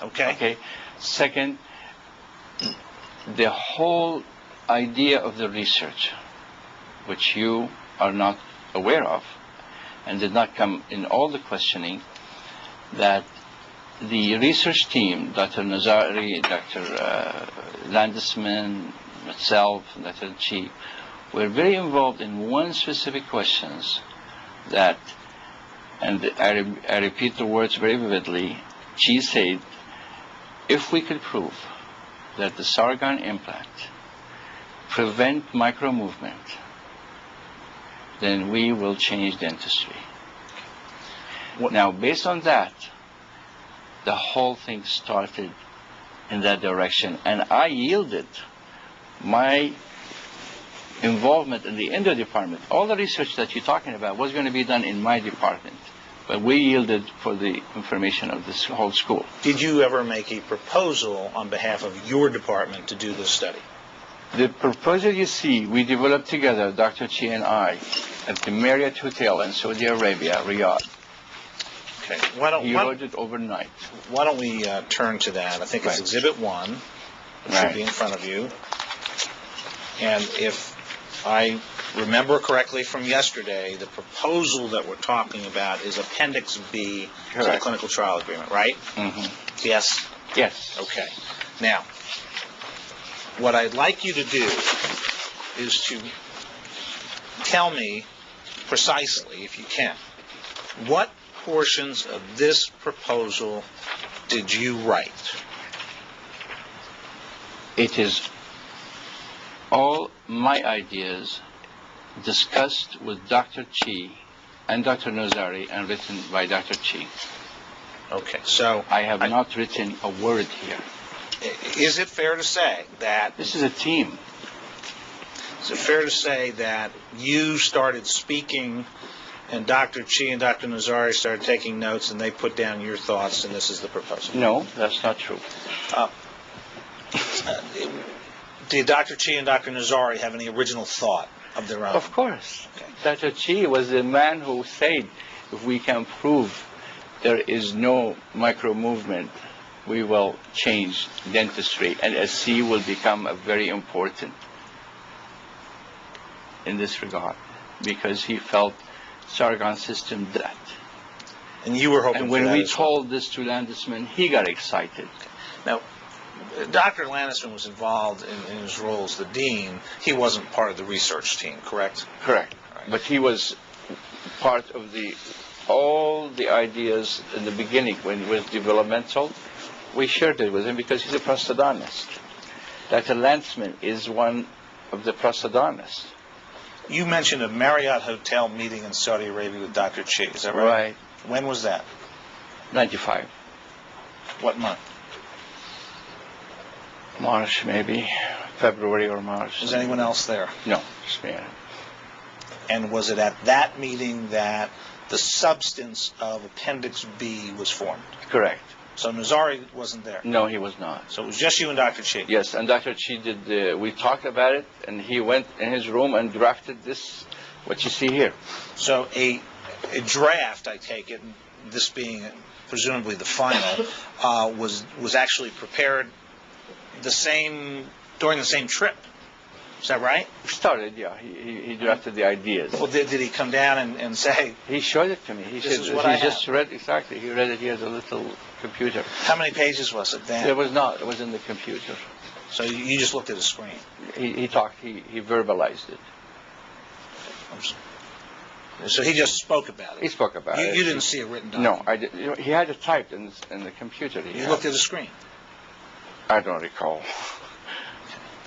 Okay. Okay. Second, the whole idea of the research, which you are not aware of, and did not come in all the questioning, that the research team, Dr. Nazari, Dr. Landesman, myself, Dr. Chi, were very involved in one specific questions that, and I repeat the words very vividly, Chi said, if we could prove that the Sargon implant prevent micro movement, then we will change dentistry. Now, based on that, the whole thing started in that direction, and I yielded my involvement in the endo department. All the research that you're talking about was going to be done in my department, but we yielded for the information of this whole school. Did you ever make a proposal on behalf of your department to do this study? The proposal you see, we developed together, Dr. Chi and I, at the Marriott Hotel in Saudi Arabia, Riyadh. Okay. He wrote it overnight. Why don't we turn to that? I think it's Exhibit 1. It should be in front of you. And if I remember correctly from yesterday, the proposal that we're talking about is Appendix B to the clinical trial agreement, right? Mm-hmm. Yes? Yes. Okay. Now, what I'd like you to do is to tell me precisely, if you can, what portions of this proposal did you write? It is all my ideas discussed with Dr. Chi and Dr. Nazari and written by Dr. Chi. Okay, so I have not written a word here. Is it fair to say that this is a team? Is it fair to say that you started speaking and Dr. Chi and Dr. Nazari started taking notes and they put down your thoughts and this is the proposal? No, that's not true. Did Dr. Chi and Dr. Nazari have any original thought of their own? Of course. Okay. Dr. Chi was the man who said, if we can prove there is no micro movement, we will change dentistry, and SC will become a very important in this regard, because he felt Sargon system did that. And you were hoping and for when that we as told this to Landesman, he got excited. Now, Dr. Landesman was involved in his role as the dean. He wasn't part of the research team, correct? Correct. Right. But he was part of all the ideas in the beginning when it was developmental. We shared it with him because he's a prosthodontist. Dr. Landesman is one of the prosthodontists. You mentioned a Marriott Hotel meeting in Saudi Arabia with Dr. Chi, is that right? Right. When was that? 95. What month? March, maybe. February or March. Was anyone else there? No, just me. And was it at that meeting that the substance of Appendix B was formed? Correct. So Nazari wasn't there? No, he was not. So it was just you and Dr. Chi? Yes, and Dr. Chi did, we talked about it, and he went in his room and drafted this, what you see here. So a draft, I take it, this being presumably the final, was actually prepared during the same trip. Is that right? Started, yeah. He drafted the ideas. Well, did he come down and say? He showed it to me. He This said, is what I just have. read, exactly. He read it here on a little computer. How many pages was it then? It was not. It was in the computer. So you just looked at a screen? He talked. He verbalized it. So he just spoke about it? He spoke about it. You didn't see it written document? No, I did. He had it typed in the computer. You looked at a screen? I don't recall.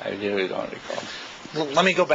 I really don't recall. Let me go back.